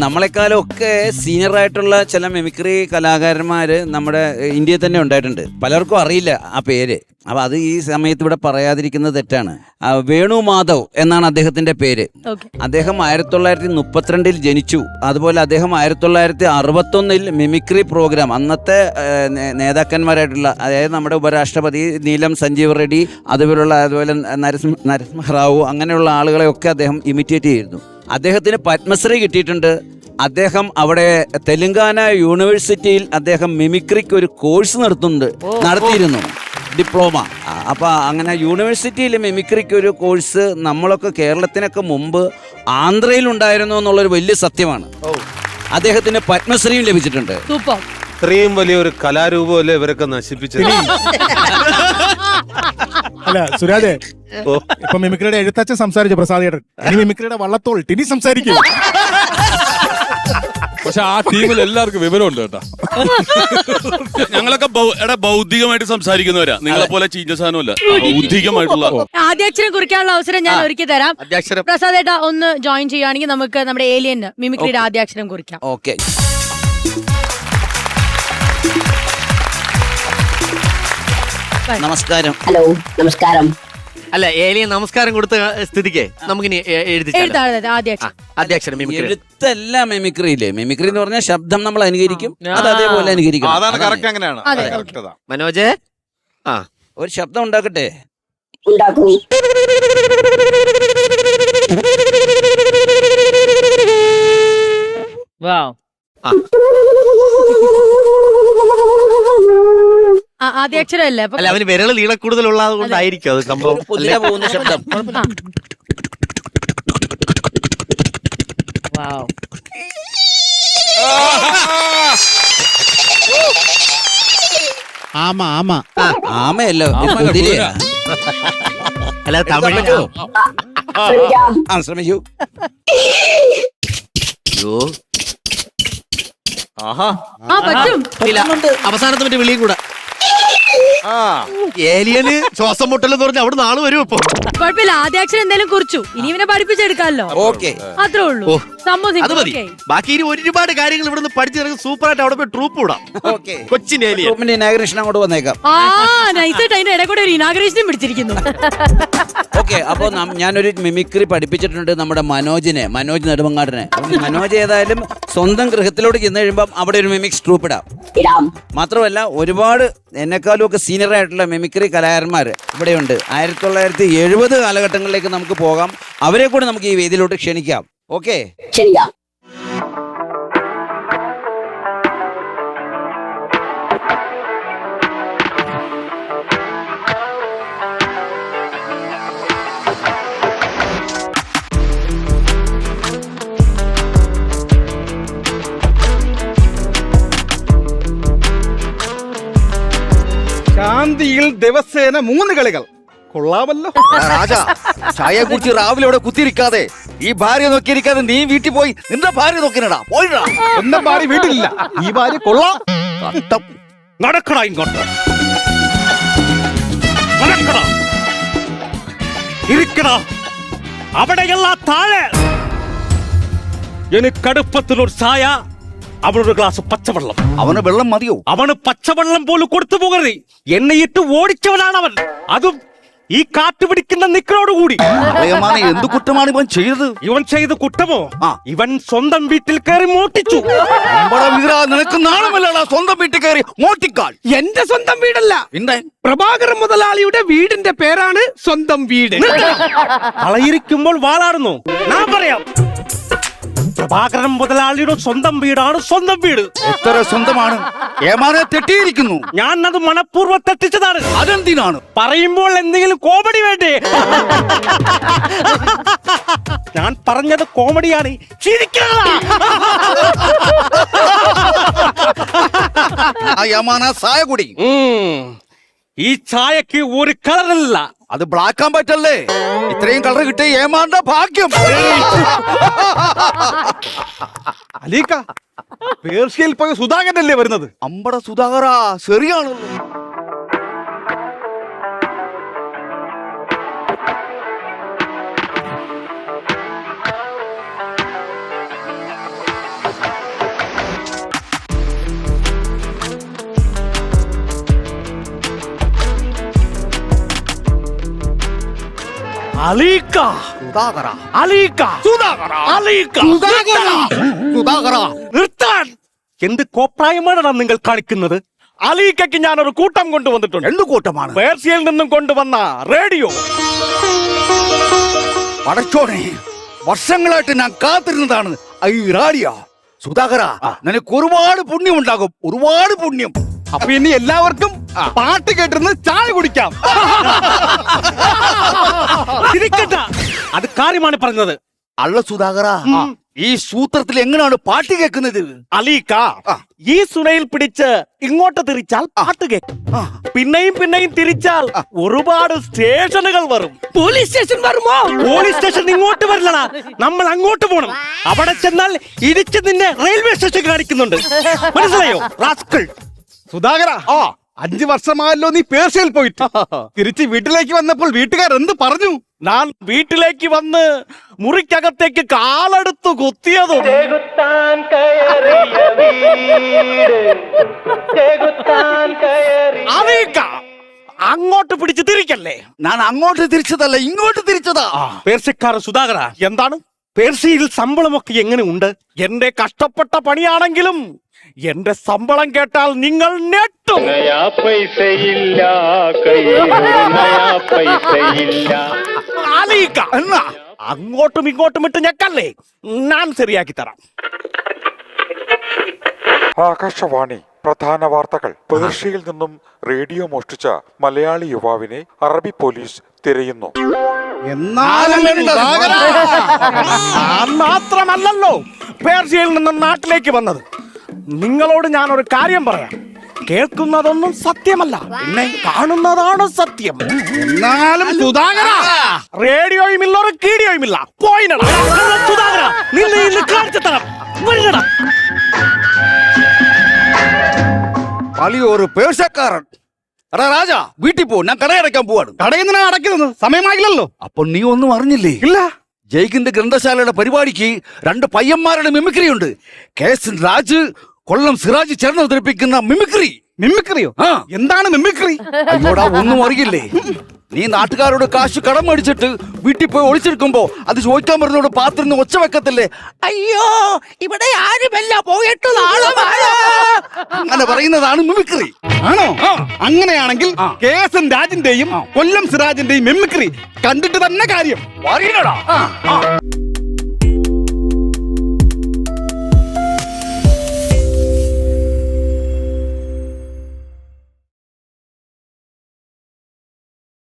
നമ്മളെക്കാളൊക്കെ senior ആയിട്ടുള്ള ചില mimicry കലാകാരന്മാർ നമ്മുടെ ഇന്ത്യയിൽ തന്നെ ഉണ്ടായിട്ടുണ്ട്. പലർക്കും അറിയില്ല ആ പേര്. അപ്പോൾ അത് ഈ സമയത്ത് ഇവിടെ പറയാതിരിക്കുന്നത് തെറ്റാണ്. വേണു മാധവ് എന്നാണ് അദ്ദേഹത്തിൻ്റെ പേര്. അദ്ദേഹം 1932 ജനിച്ചു. അതുപോലെ അദ്ദേഹം 1961 മിമിക്രി പ്രോഗ്രാം അന്നത്തെ നേതാക്കന്മാരായിട്ടുള്ള, അതായത് നമ്മുടെ ഉപരാഷ്ട്രപതി നീലം സഞ്ജീവ് റെഡ്ഡി, അതുപോലെ നരസിംഹറാവു, അങ്ങനെയുള്ള ആളുകളെയൊക്കെ അദ്ദേഹം ഇമിറ്റേറ്റ് ചെയ്തിരുന്നു. അദ്ദേഹത്തിന് പത്മശ്രീ കിട്ടിയിട്ടുണ്ട്. അദ്ദേഹം അവിടെ തെലങ്കാന യൂണിവേഴ്സിറ്റിയിൽ അദ്ദേഹം മിമിക്രിക്ക് ഒരു കോഴ്സ് നടത്തിയിരുന്നു, ഡിപ്ലോമ. അപ്പോൾ അങ്ങനെ യൂണിവേഴ്സിറ്റിയിൽ മിമിക്രിക്ക് ഒരു കോഴ്സ് നമ്മളൊക്കെ കേരളത്തിനൊക്കെ മുമ്പ് ആന്ധ്രയിലുണ്ടായിരുന്നു എന്നുള്ളൊരു വലിയ സത്യമാണ്. അദ്ദേഹത്തിന് പത്മശ്രീയും ലഭിച്ചിട്ടുണ്ട്. ഇത്രയും വലിയൊരു കലാരൂപമല്ലേ ഇവരൊക്കെ നശിപ്പിച്ചത്. അല്ല സുരാജേ, ഇപ്പൊ മിമിക്രിയുടെ എഴുത്തച്ഛൻ സംസാരിച്ചു പ്രസാദേട്ടൻ, ഇനി മിമിക്രിയുടെ വള്ളത്തോൾ ടിനി സംസാരിക്കും. പക്ഷെ ആ ടീമിൽ എല്ലാവർക്കും വിവരമുണ്ട് കേട്ടോ. ഞങ്ങളൊക്കെ ബൗദ്ധികമായിട്ട് സംസാരിക്കുന്നവരാ, നിങ്ങളെ പോലെ ചീഞ്ഞ സാധനമല്ല, ബൗദ്ധികമായിട്ടുള്ള. ആദ്യാക്ഷരം കുറിക്കാനുള്ള അവസരം ഞാൻ ഒരുക്കി തരാം. പ്രസാദേട്ടാ ഒന്ന് ജോയിൻ ചെയ്യുകയാണെങ്കിൽ നമുക്ക് നമ്മുടെ ഏലിയൻ മിമിക്രിയുടെ ആദ്യാക്ഷരം കുറിക്കാം. ഓക്കെ. നമസ്കാരം. ഹലോ, നമസ്കാരം. അല്ല, ഏലിയൻ നമസ്കാരം കൊടുത്ത സ്ഥിതിക്ക് നമുക്കിനി ആദ്യാക്ഷരം മിമിക്രി. എഴുത്തല്ല മിമിക്രിയില്ലേ? മിമിക്രി എന്ന് പറഞ്ഞാൽ ശബ്ദം നമ്മൾ അനുകരിക്കും, അത് അതേപോലെ അനുകരിക്കും. മനോജ്, ഒരു ശബ്ദം ഉണ്ടാക്കട്ടെ. ഉണ്ടാക്കൂ. ആദ്യാക്ഷരം അല്ലേ? അല്ല, അവന് വിരൽ നീള കൂടുതലുള്ളത് കൊണ്ടായിരിക്കും അത് സംഭവം. പോകുന്ന ശബ്ദം. ആമയല്ലോ, അല്ല തമിഴ്. ശ്രമിക്കൂ. അവസാനത്തെ മറ്റേ വിളിയും കൂടെ. ഏലിയന് ശ്വാസം മുട്ടലെന്ന് പറഞ്ഞ അവിടെ നാളെ വരും. ഇപ്പൊ കുഴപ്പമില്ല, ആദ്യാക്ഷരം എന്തായാലും കുറിച്ചു, ഇനി ഇവനെ പഠിപ്പിച്ചെടുക്കാമല്ലോ. അത്രേ ഉള്ളൂ. അത് മതി. ബാക്കി ഇനി ഒരുപാട് കാര്യങ്ങൾ ഇവിടുന്ന് പഠിച്ചിറങ്ങി സൂപ്പറായിട്ട് അവിടെ പോയി ട്രൂപ്പ് വിടാം. കൊച്ചിൻ ഏലിയൻ ഇനാഗ്രേഷൻ അങ്ങോട്ട് വന്നേക്കാം. നൈസായിട്ട് അതിന്റെ ഇടയിൽ കൂടെ ഒരു ഇനാഗ്രേഷനും പിടിച്ചിരിക്കുന്നു. ഓക്കെ. അപ്പൊ ഞാനൊരു മിമിക്രി പഠിപ്പിച്ചിട്ടുണ്ട് നമ്മുടെ മനോജ് നെടുമങ്ങാടിനെ. മനോജ് ഏതായാലും സ്വന്തം ഗൃഹത്തിലോട്ട് ചെന്ന് കഴിയുമ്പം അവിടെ ഒരു മിമിക്സ് ട്രൂപ്പ് ഇടാം. മാത്രമല്ല ഒരുപാട് എന്നെക്കാളും ഒക്കെ സീനിയർ ആയിട്ടുള്ള മിമിക്രി കലാകാരന്മാർ ഇവിടെയുണ്ട്. 1970 കാലഘട്ടങ്ങളിലേക്ക് നമുക്ക് പോകാം. അവരെ കൂടെ നമുക്ക് ഈ വേദിയിലോട്ട് ക്ഷണിക്കാം. ഓക്കെ, ശാന്തിയിൽ ദിവസേന 3 കളികൾ. കൊള്ളാമല്ലോ രാജ. ചായയെ കുറിച്ച് രാവിലെ ഇവിടെ കുത്തിയിരിക്കാതെ, ഈ ഭാര്യ നോക്കിയിരിക്കാതെ നീ വീട്ടിൽ പോയി നിന്റെ ഭാര്യ നോക്കിനടാ. പോയിടാ. ഒന്നും ഭാര്യ വീട്ടിലില്ല, ഈ ഭാര്യ കൊള്ളാം. നടക്കടാ ഇങ്ങോട്ട്, നടക്കടാ, ഇരിക്കടാ. അവിടെയല്ല, താഴെ. എനിക്കടുപ്പത്തിലൊരു ചായ, അവനൊരു ഗ്ലാസ് പച്ചവെള്ളം. അവന് വെള്ളം മതിയോ? അവന് പച്ചവെള്ളം പോലും കൊടുത്തു പോകരുത്. എണ്ണയിട്ട് ഓടിച്ചവനാണ് അവൻ, അതും ഈ കാട്ടുപിടിക്കുന്ന നിക്കറോടുകൂടി. എന്ത് കുറ്റമാണ് ഇവൻ ചെയ്തത്? ഇവൻ ചെയ്ത കുറ്റമോ? ഇവൻ സ്വന്തം വീട്ടിൽ കയറി മോട്ടിച്ചു. നിനക്ക് നാണമല്ലടാ സ്വന്തം വീട്ടിൽ കയറി മോട്ടിക്കാൾ. എന്റെ സ്വന്തം വീടല്ല, പിന്നെ പ്രഭാകരൻ മുതലാളിയുടെ വീടിന്റെ പേരാണ് സ്വന്തം വീട്. കളയിരിക്കുമ്പോൾ വാളാടുന്നു. ഞാൻ പറയാം, പ്രഭാകരൻ മുതലാളിയുടെ സ്വന്തം വീടാണ് സ്വന്തം വീട്. എത്ര സ്വന്തമാണ്? ഏമാനെ തെറ്റിയിരിക്കുന്നു. ഞാൻ അത് മനഃപൂർവ്വം തെറ്റിച്ചതാണ്. അതെന്തിനാണ്? പറയുമ്പോൾ എന്തെങ്കിലും കോമഡി വേണ്ടേ? ഞാൻ പറഞ്ഞത് കോമഡിയാണ്. ചായ കുടി. ഈ ചായക്ക് ഒരു കളറില്ല. അത് ബ്ലാക്ക് ആൻഡ് വൈറ്റ് അല്ലേ? ഇത്രയും കളർ കിട്ടിയ ഏമാണ്ട ഭാഗ്യം. അലീക്ക, പേർഷ്യയിൽ പോയ സുധാകരനല്ലേ വരുന്നത്? അമ്പട സുധാകര, ശരിയാണല്ലോ. അലീക്ക അലീക്ക നിർത്താൻ. എന്ത് കോപ്രായമാണ് നിങ്ങൾ കാണിക്കുന്നത്? അലീക്കയ്ക്ക് ഞാനൊരു കൂട്ടം കൊണ്ടുവന്നിട്ടുണ്ട്. എന്ത് കൂട്ടമാണ്? പേർഷ്യയിൽ നിന്നും കൊണ്ടുവന്ന റേഡിയോ. പടച്ചോനെ, വർഷങ്ങളായിട്ട് ഞാൻ കാത്തിരുന്നതാണ് ഈ റാഡിയോ. സുധാകര, നിനക്ക് ഒരുപാട് പുണ്യം ഉണ്ടാകും, ഒരുപാട് പുണ്യം. അപ്പൊ ഇനി എല്ലാവർക്കും പാട്ട് കേട്ടിരുന്ന് ചായ കുടിക്കാം. ചിരിക്കണ്ട, അത് കാര്യമാണ് പറഞ്ഞത്. അല്ല സുധാകര, ഈ സൂത്രത്തിൽ എങ്ങനെയാണ് പാട്ട് കേൾക്കുന്നത്? അലീക്ക, ഈ സുനയിൽ പിടിച്ച് ഇങ്ങോട്ട് തിരിച്ചാൽ പാട്ട് കേൾക്കും. പിന്നെയും പിന്നെയും തിരിച്ചാൽ ഒരുപാട് സ്റ്റേഷനുകൾ വരും. പോലീസ് സ്റ്റേഷൻ വരുമോ? പോലീസ് സ്റ്റേഷൻ ഇങ്ങോട്ട് വരില്ലടാ, നമ്മൾ അങ്ങോട്ട് പോകണം. അവിടെ ചെന്നാൽ ഇടിച്ച് നിന്നെ റെയിൽവേ സ്റ്റേഷൻ കാണിക്കുന്നുണ്ട്. മനസ്സിലായോ റാസ്കൾ? സുധാകര, 5 വർഷമായല്ലോ നീ പേർഷ്യയിൽ പോയിട്ട്. തിരിച്ച് വീട്ടിലേക്ക് വന്നപ്പോൾ വീട്ടുകാർ എന്ത് പറഞ്ഞു? ഞാൻ വീട്ടിലേക്ക് വന്ന് മുറിക്കകത്തേക്ക് കാലെടുത്ത് കുത്തിയതും അലീക്ക, അങ്ങോട്ട് പിടിച്ച് തിരിക്കല്ലേ. ഞാൻ അങ്ങോട്ട് തിരിച്ചതല്ല, ഇങ്ങോട്ട് തിരിച്ചതാ. പേർഷ്യക്കാർ സുധാകര, എന്താണ് പേർഷ്യയിൽ ശമ്പളമൊക്കെ എങ്ങനെ ഉണ്ട്? എന്റെ കഷ്ടപ്പെട്ട പണിയാണെങ്കിലും എന്റെ ശമ്പളം കേട്ടാൽ നിങ്ങൾ ഞെട്ടും. അലീക്ക, എന്നാ അങ്ങോട്ടും ഇങ്ങോട്ടും ഇട്ട് ഞെക്കല്ലേ, ഞാൻ ശരിയാക്കി തരാം. ആകാശവാണി പ്രധാന വാർത്തകൾ. പേർഷ്യയിൽ നിന്നും റേഡിയോ മോഷ്ടിച്ച മലയാളി യുവാവിനെ അറബി പോലീസ് തിരയുന്നു. മാത്രമല്ലല്ലോ പേർഷ്യയിൽ നിന്നും നാട്ടിലേക്ക് വന്നത്. നിങ്ങളോട് ഞാനൊരു കാര്യം പറയാം. കേൾക്കുന്നതൊന്നും സത്യമല്ല, പിന്നെ കാണുന്നതാണ് സത്യം. എന്നാലും സുധാകര, റേഡിയോയും ഇല്ല, ഒരു കീടിയോയും ഇല്ല. പോയിനടാ സുധാകര, നിന്നെ ഇന്ന് കാണിച്ചു തരാം. വരുന്നടാ. ഒരു പേർഷ്യക്കാരൻ. എടാ രാജ, വീട്ടിൽ പോ, ഞാൻ കടയടയ്ക്കാൻ പോവാണ്. കടയിൽ നിന്നാണ് അടയ്ക്കുന്നത്, സമയമാകില്ലല്ലോ. അപ്പൊ നീ ഒന്നും അറിഞ്ഞില്ലേ? ഇല്ല. ജയ്ഹിന്ദ് ഗ്രന്ഥശാലയുടെ പരിപാടിക്ക് 2 പയ്യന്മാരുടെ മിമിക്രി ഉണ്ട്. കേസൻ രാജ്, കൊല്ലം സിറാജ് ചേർന്ന് അവതരിപ്പിക്കുന്ന മിമിക്രി. മിമിക്രിയോ? എന്താണ് മിമിക്രി? അയ്യോടാ, ഒന്നും അറിയില്ലേ? നീ നാട്ടുകാരോട് കാശ് കടം മേടിച്ചിട്ട് വീട്ടിൽ പോയി ഒളിച്ചെടുക്കുമ്പോ അത് ചോദിക്കാൻ വരുന്നോട് പാത്രന്ന് ഒച്ച വെക്കത്തില്ലേ? അയ്യോ, ഇവിടെ ആരുമല്ല, പോയിട്ട് അങ്ങനെ പറയുന്നതാണ് മിമിക്രി. ആണോ? അങ്ങനെയാണെങ്കിൽ കേസൻ രാജിന്റെയും കൊല്ലം സിറാജിന്റെയും മിമിക്രി കണ്ടിട്ട് തന്നെ കാര്യം.